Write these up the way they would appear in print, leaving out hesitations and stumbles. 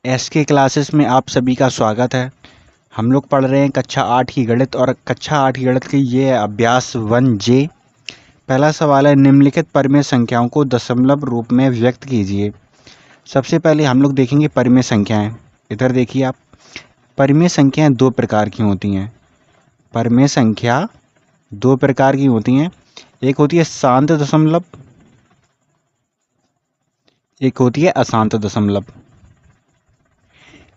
SK classes में आप सभी का स्वागत है। हम लोग पढ़ रहे हैं कक्षा 8 की गणित और कक्षा 8 की गणित की ये है अभ्यास 1J। पहला सवाल है, निम्नलिखित परिमेय संख्याओं को दशमलव रूप में व्यक्त कीजिए। सबसे पहले हम लोग देखेंगे परिमेय संख्याएं। इधर देखिए आप, परिमेय संख्याएं दो प्रकार की होती हैं। परिमेय संख्या दो प्रकार की होती हैं, एक होती है शांत दशमलव, एक होती है अशांत दशमलव।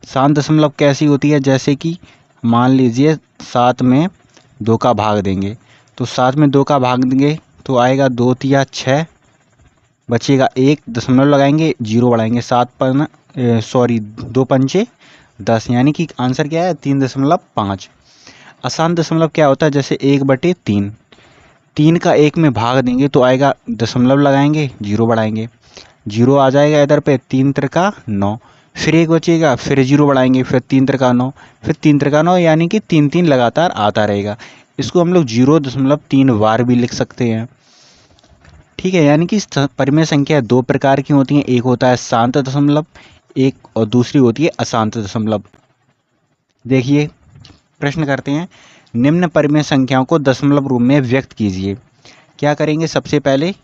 शांत दशमलव कैसी होती है, जैसे कि मान लीजिए 7 में 2 का भाग देंगे, तो 7 में 2 का भाग देंगे तो आएगा 2 तिया 6, बचेगा 1, दशमलव लगाएंगे, 0 बढ़ाएंगे, 2 पंचे 10, यानी कि आंसर क्या है 3.5। अशांत दशमलव क्या होता है, जैसे 1/3, 3 का 1 में भाग देंगे तो आएगा, दशमलव लगाएंगे, 0 बढ़ाएंगे, 0 आ जाएगा इधर पे, 3 त्रिका 9, फिर 1 बचेगा, फिर 0 बढ़ाएंगे, फिर 3 त्रिका 9, फिर 3 त्रिका 9, यानी कि 3 लगातार आता रहेगा। इसको हम लोग 0.3 बार भी लिख सकते हैं। ठीक है, यानी कि परिमेय संख्या दो प्रकार की होती हैं, एक होता है शांत दशमलव, एक और दूसरी होती है अशांत दशमलव। देखिए प्रश्न करते हैं, निम्न परिमेय संख्याओं को दशमलव रूप में व्यक्त कीजिए। क्या करेंगे, सबसे पहले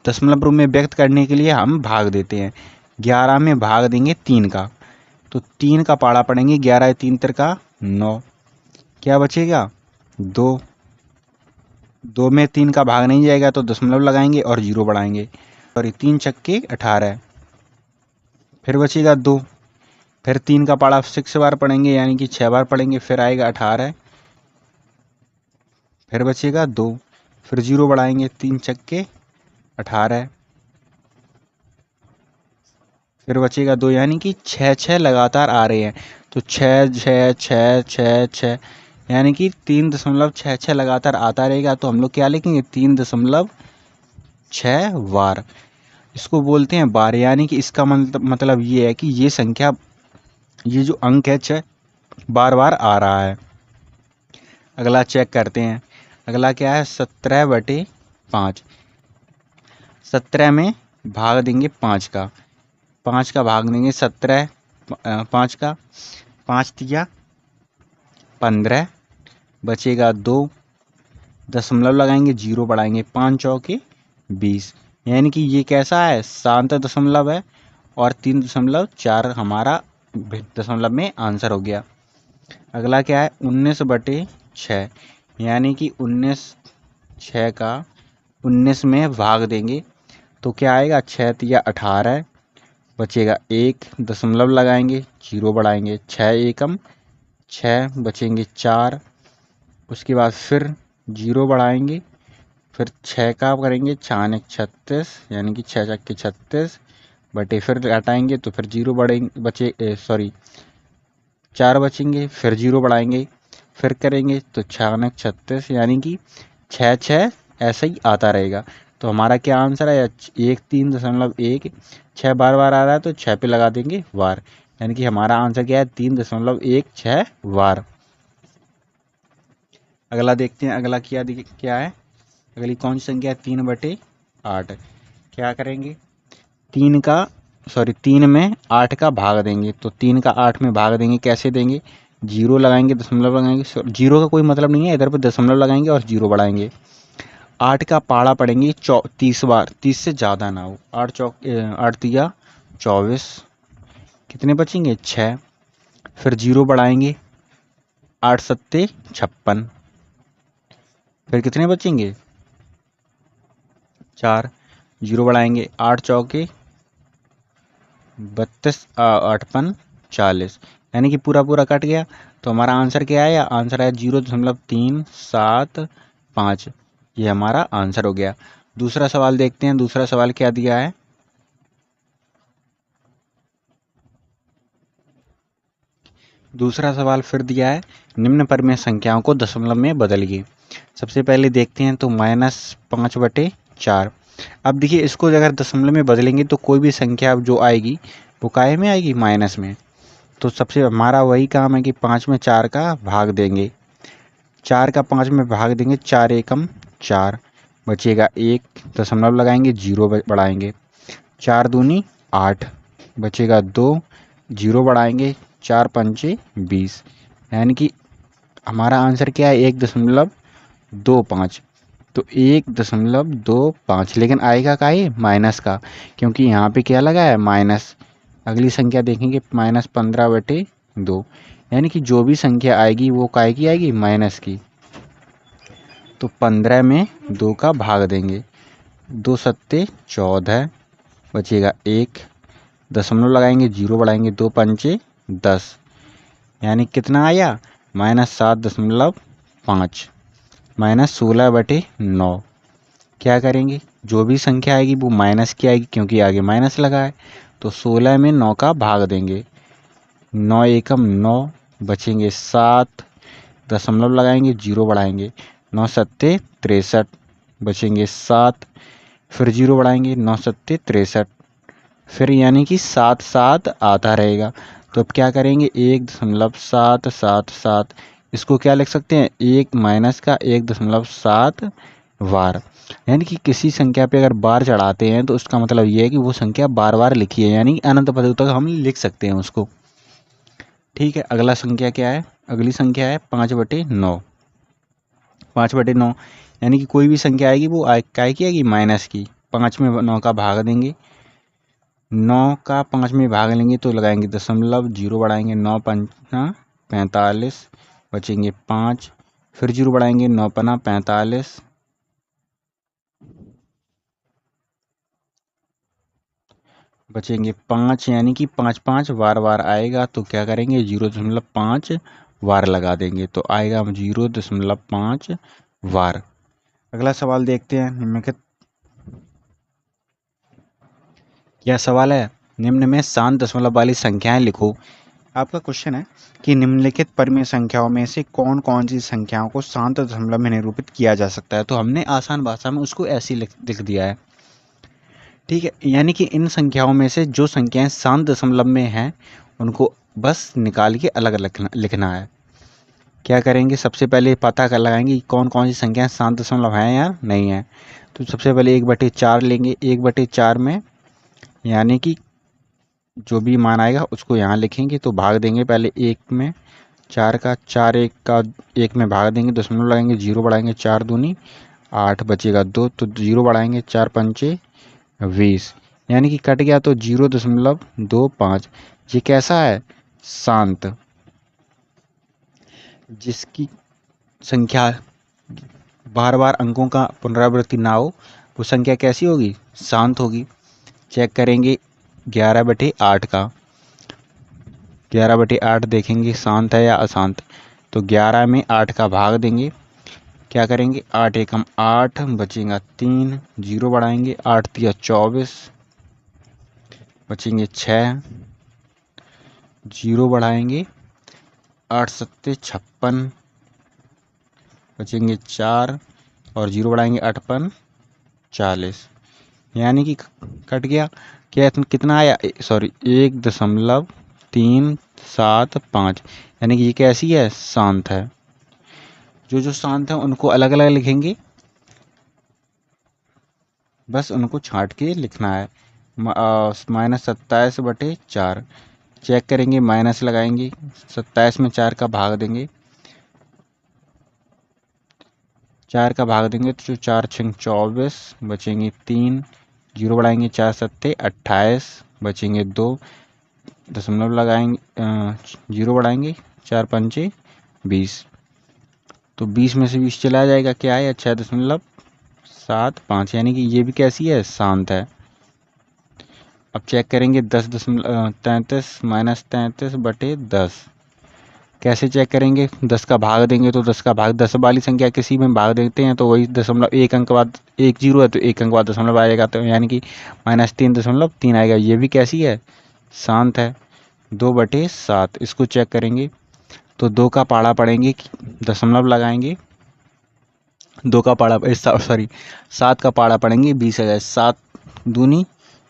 दशमलव रूप में व्यक्त करने के लिए हम भाग देते हैं। 11 में भाग देंगे 3 का, तो 3 का पाड़ा पड़ेंगे, 11 3 त्रिका 9, क्या बचेगा 2, 2 में 3 का भाग नहीं जाएगा तो दशमलव लगाएंगे और 0 बढ़ाएंगे, और 3 छक्के 18, फिर बचेगा 2, फिर 3 का पाड़ा 6 बार पढ़ेंगे, यानी कि 6 बार पढ़ेंगे, फिर आएगा 18, फिर बचेगा 2, फिर 0 बढ़ाएंगे, 3 छक्के 18, फिर बचेगा 2, यानी कि 6 लगातार आ रहे हैं, तो 6 6 6 6 6, यानी कि 3.66 लगातार आता रहेगा। तो हम लोग क्या लिखेंगे, 3.6 बार। इसको बोलते हैं बार, यानी कि इसका मतलब ये है कि ये संख्या, ये जो अंक है 6 बार बार आ रहा है। अगला चेक करते हैं, अगला क्या है, 17/5। 17 में भाग देंगे 5 का, 5 का भाग देंगे 17, 5 का, 5 तिया 15, बचेगा 2, दशमलव लगाएंगे, 0 बढ़ाएंगे, 5 चौके 20, यानी कि ये कैसा है, शांत दशमलव है, और 3.4 हमारा दशमलव में आंसर हो गया। अगला क्या है, 19/6, यानी कि 6 का 19 में भाग देंगे तो क्या आएगा, 6 तिया 18, बचेगा 1, दशमलव लगाएंगे, 0 बढ़ाएंगे, 6 एकम 6, बचेंगे 4, उसके बाद फिर 0 बढ़ाएंगे, फिर 6 का करेंगे 4 36, यानी कि 6 छक्के 36, बटे फिर हटाएंगे तो फिर 0 बढ़ेंगे, 4 बचेंगे, फिर 0 बढ़ाएंगे, फिर करेंगे तो 6 36, यानी कि 6 ऐसा ही आता रहेगा। तो हमारा क्या आंसर है, 3.1, 6 बार बार आ रहा है तो 6 पे लगा देंगे वार, यानी कि हमारा आंसर क्या है, 3.16 वार। अगला देखते हैं, अगला क्या है, अगली कौन सी संख्या है, 3/8। क्या करेंगे, 3 में 8 का भाग देंगे, तो 3 का 8 में भाग देंगे, कैसे देंगे, 0 लगाएंगे, दशमलव लगाएंगे, 0 का कोई मतलब नहीं है, इधर पर दशमलव लगाएंगे और 0 बढ़ाएंगे, 8 का पाड़ा पड़ेंगे 30 बार, 30 से ज़्यादा ना हो, 8 तिया 24, कितने बचेंगे 6, फिर 0 बढ़ाएंगे, 8 सत्ते 56, फिर कितने बचेंगे 4, 0 बढ़ाएंगे, 8 चौके 32, 8 40, यानी कि पूरा पूरा कट गया। तो हमारा आंसर क्या है, आंसर है 0.375, ये हमारा आंसर हो गया। दूसरा सवाल देखते हैं, दूसरा सवाल क्या दिया है, दूसरा सवाल फिर दिया है, निम्न परिमेय संख्याओं को दशमलव में बदलिए। सबसे पहले देखते हैं, तो -5/4। अब देखिए, इसको अगर दशमलव में बदलेंगे तो कोई भी संख्या जो आएगी वो काहे में आएगी, माइनस में। तो सबसे हमारा वही काम है कि 5 में 4 का भाग देंगे, 4 का 5 में भाग देंगे, 4 एकम 4, बचेगा 1, दशमलव लगाएंगे, 0 बढ़ाएंगे, 4 दूनी 8, बचेगा 2, जीरो बढ़ाएंगे, 4 पंचे 20, यानी कि हमारा आंसर क्या है 1.25। तो 1.25, लेकिन आएगा का ये माइनस का, क्योंकि यहाँ पे क्या लगा है माइनस। अगली संख्या देखेंगे -15/2, यानी कि जो भी संख्या आएगी वो काय की आएगी, माइनस की। तो 15 में 2 का भाग देंगे, 2 सत्ते 14, बचेगा 1, दशमलव लगाएंगे, जीरो बढ़ाएंगे, 2 पंचे 10, यानी कितना आया -7.5 -16/9। क्या करेंगे, जो भी संख्या आएगी वो माइनस की आएगी, क्योंकि आगे माइनस लगा है। तो 16 में 9 का भाग देंगे, 9 एकम 9, बचेंगे 7, दशमलव लगाएंगे, जीरो बढ़ाएंगे, 9 सत्ते 63, बचेंगे 7, फिर जीरो बढ़ाएंगे, 9 सत्ते 63, फिर यानी कि 7 7 आता रहेगा। तो अब क्या करेंगे, 1.777, इसको क्या लिख सकते हैं, 1 माइनस का 1.7 बार। यानी कि किसी संख्या पे अगर बार चढ़ाते हैं तो उसका मतलब ये है कि वो संख्या बार बार लिखी है, यानी अनंत पदों तक हम लिख सकते हैं उसको। ठीक है, अगला संख्या क्या है, अगली संख्या है 5/9। 5/9 यानी कि कोई भी संख्या आएगी वो काय की आएगी, माइनस की। 5 में 9 का भाग देंगे, 9 का 5 में भाग लेंगे तो लगाएंगे दशमलव, जीरो बढ़ाएंगे, 9 पंचा 45, बचेंगे 5, फिर जीरो बढ़ाएंगे, 9 पना 45, बचेंगे 5, यानी कि 5 5 बार बार आएगा। तो क्या करेंगे, 0.5 बार लगा देंगे, तो आएगा 0.5 बार। अगला सवाल देखते हैं, निम्नलिखित यह सवाल है, निम्न में शांत दशमलव वाली संख्याएं लिखो। आपका क्वेश्चन है कि निम्नलिखित परिमेय संख्याओं में से कौन कौन सी संख्याओं को शांत दशमलव में निरूपित किया जा सकता है। तो हमने आसान भाषा में उसको ऐसे लिख दिया है। ठीक है, यानी कि इन संख्याओं में से जो संख्याएं शांत दशमलव में हैं उनको बस निकाल के अलग अलग लिखना है। क्या करेंगे, सबसे पहले पता कर लगाएंगे कौन कौन सी संख्याएं शांत दशमलव हैं या नहीं है। तो सबसे पहले 1/4 लेंगे, 1/4 में यानी कि जो भी मान आएगा उसको यहाँ लिखेंगे, तो भाग देंगे पहले 1 में, 4 का 4, 1 का 1 में भाग देंगे, दशमलव लगाएंगे, जीरो बढ़ाएंगे, 4 दूनी 8, बचेगा 2, तो जीरो बढ़ाएंगे, 4 पंचे 20, यानी कि कट गया, तो 0.25। ये कैसा है, शांत। जिसकी संख्या बार बार अंकों का पुनरावृत्ति ना हो वो संख्या कैसी होगी, शांत होगी। चेक करेंगे 11/8 का, 11/8 देखेंगे शांत है या अशांत। तो 11 में 8 का भाग देंगे, क्या करेंगे, 8 एकम 8, बचेगा 3, जीरो बढ़ाएंगे, 8 तिया 24, बचेंगे 6, जीरो बढ़ाएंगे, 8 सत्ते 56, बचेंगे 4, और जीरो बढ़ाएंगे, 8 पन 40, यानी कि कट गया। क्या कितना आया, सॉरी 1.375, यानी कि ये कैसी है, शांत है। जो जो शांत है उनको अलग अलग लिखेंगे, बस उनको छांट के लिखना है। -27/4, चेक करेंगे, माइनस लगाएंगे, 27 में 4 का भाग देंगे, 4 का भाग देंगे तो 4 6 24, बचेंगे 3, जीरो बढ़ाएंगे, 4 सत्ते 28, बचेंगे 2, दशमलव लगाएंगे, जीरो बढ़ाएंगे, 4 पंचे 20, तो 20 में से 20 चला जाएगा, क्या है 6.75, यानी कि ये भी कैसी है, शांत है। अब चेक करेंगे 10.33 -33/10, कैसे चेक करेंगे, 10 का भाग देंगे तो 10 का भाग 10 वाली संख्या किसी में भाग देते हैं तो वही दशमलव, एक अंक बाद, एक जीरो है तो एक अंक बाद दशमलव आएगा, तो यानी कि -3.3 आएगा। ये भी कैसी है, शांत है। 2/7, इसको चेक करेंगे तो 2 का पाड़ा पड़ेंगे, दशमलव लगाएंगे, 2 का पाड़ा सॉरी 7 का पाड़ा पड़ेंगे, 20 है, 7 दूनी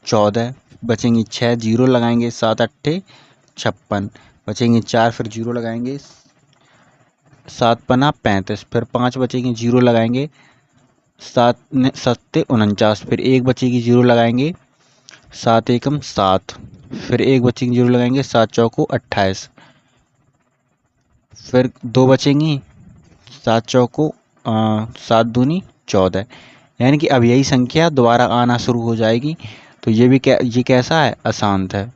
14, बचेंगे 6, जीरो लगाएंगे, 7 अट्ठे 56, बचेंगे 4, फिर जीरो लगाएंगे, 7 पना 35, फिर 5 बचेंगे, जीरो लगाएंगे, 7 सत्ते 49, फिर 1 बचेगी, जीरो लगाएंगे, 7 एकम 7, फिर एक बच्चे की 0 लगाएंगे, 7 चौको 28, फिर 2 बचेंगी, 7 चौको 7 दूनी 14, यानी कि अब यही संख्या दोबारा आना शुरू हो जाएगी। तो ये भी ये कैसा है, अशांत है।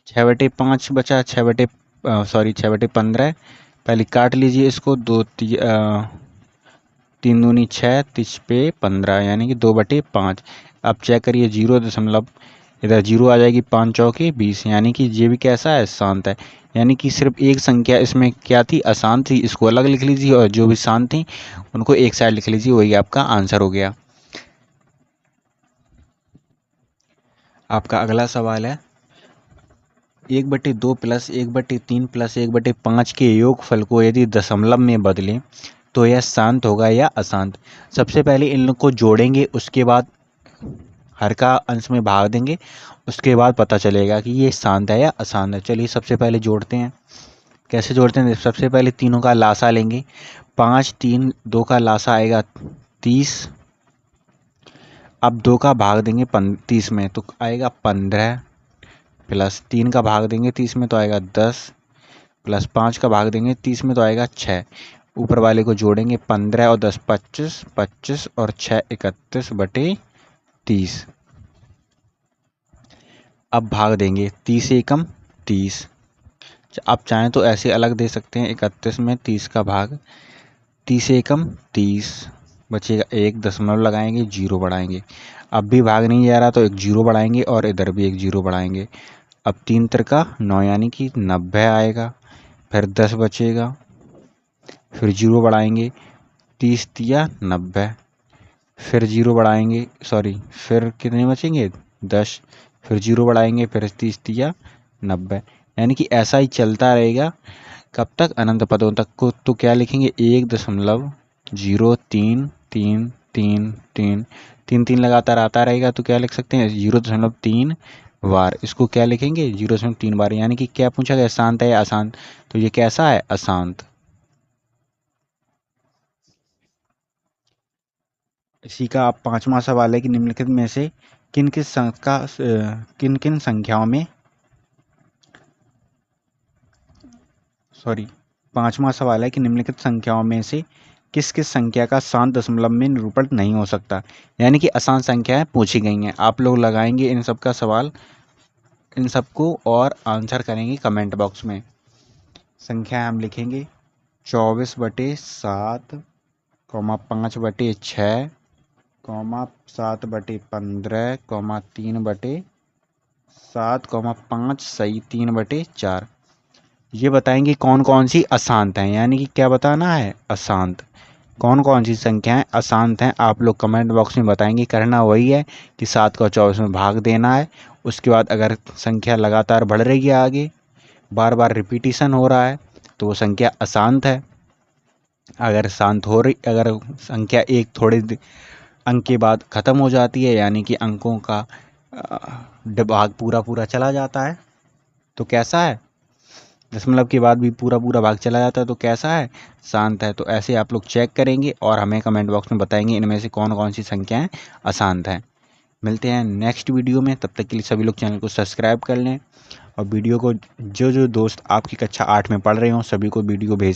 6/5 बचा, 6/15, पहले काट लीजिए इसको, 3 दूनी 6, 30/15 यानी कि 2/5। अब चेक करिए 0 इधर 0 आ जाएगी, 5 चौके 20, यानी कि ये भी कैसा है, शांत है। यानी कि सिर्फ एक संख्या इसमें क्या थी, अशांत थी, इसको अलग लिख लीजिए, और जो भी शांत थी उनको एक साइड लिख लीजिए, वही आपका आंसर हो गया। आपका अगला सवाल है, 1/2 प्लस 1/3 प्लस 1/5 के योगफल को यदि दशमलव में बदलें तो यह शांत होगा या अशांत। सबसे पहले इन लोग को जोड़ेंगे, उसके बाद हर का अंश में भाग देंगे, उसके बाद पता चलेगा कि ये शांत है या अशांत है। चलिए सबसे पहले जोड़ते हैं। कैसे जोड़ते हैं, सबसे पहले तीनों का लासा लेंगे। 5, 3, 2 का लासा आएगा 30। अब 2 का भाग देंगे 30 में तो आएगा 15, प्लस 3 का भाग देंगे 30 में तो आएगा 10, प्लस 5 का भाग देंगे 30 में तो आएगा 6। ऊपर वाले को जोड़ेंगे, 15 और 10 25, 25 और 6 31/30। अब भाग देंगे 30 एकम 30। आप चाहें तो ऐसे अलग दे सकते हैं, 31 में 30 का भाग, 30 एकम 30, बचेगा 1, दशमलव लगाएंगे, 0 बढ़ाएंगे। अब भी भाग नहीं जा रहा तो एक 0 बढ़ाएंगे और इधर भी एक 0 बढ़ाएंगे। अब 3 तिरका 9 यानी कि 90 आएगा। फिर 10 बचेगा, फिर 0 बढ़ाएंगे, 30 तिया 90, फिर 0 बढ़ाएंगे, फिर कितने बचेंगे 10, फिर 0 बढ़ाएंगे, फिर 30 तिया 90, यानी कि ऐसा ही चलता रहेगा कब तक, अनंत पदों तक को। तो क्या लिखेंगे, 1.0333333 लगातार आता रहेगा, तो क्या लिख सकते हैं 0.3 बार। इसको क्या लिखेंगे, 0.3 बार, यानी कि क्या पूछा गया, शांत है या अशांत। तो ये कैसा है, अशांत। इसी का आप 5वां सवाल है कि निम्नलिखित में से किन किन संख्याओं में 5वां सवाल है कि निम्नलिखित संख्याओं में से किस किस संख्या का शांत दशमलव में निरूपण नहीं हो सकता, यानी कि अशांत संख्याएं पूछी गई हैं। आप लोग लगाएंगे इन सब का सवाल, इन सबको और आंसर करेंगे कमेंट बॉक्स में। संख्या हम लिखेंगे 24/7, 5/6, 7/15, 3/7, 5 सही 3/4। ये बताएंगे कौन कौन सी अशांत हैं, यानी कि क्या बताना है, अशांत। कौन कौन सी संख्याएं अशांत हैं आप लोग कमेंट बॉक्स में बताएंगे। करना वही है कि 7 को 24 में भाग देना है। उसके बाद अगर संख्या लगातार बढ़ रही है, आगे बार बार रिपीटिशन हो रहा है, तो वो संख्या अशांत है। अगर अगर संख्या एक थोड़े अंक के बाद ख़त्म हो जाती है, यानी कि अंकों का भाग पूरा पूरा चला जाता है, तो कैसा है, दशमलव के बाद भी पूरा पूरा भाग चला जाता है, तो कैसा है, शांत है। तो ऐसे आप लोग चेक करेंगे और हमें कमेंट बॉक्स में बताएंगे इनमें से कौन कौन सी संख्याएं अशांत हैं। मिलते हैं नेक्स्ट वीडियो में, तब तक के लिए सभी लोग चैनल को सब्सक्राइब कर लें और वीडियो को जो जो दोस्त आपकी कक्षा 8 में पढ़ रहे हों सभी को वीडियो भेजें।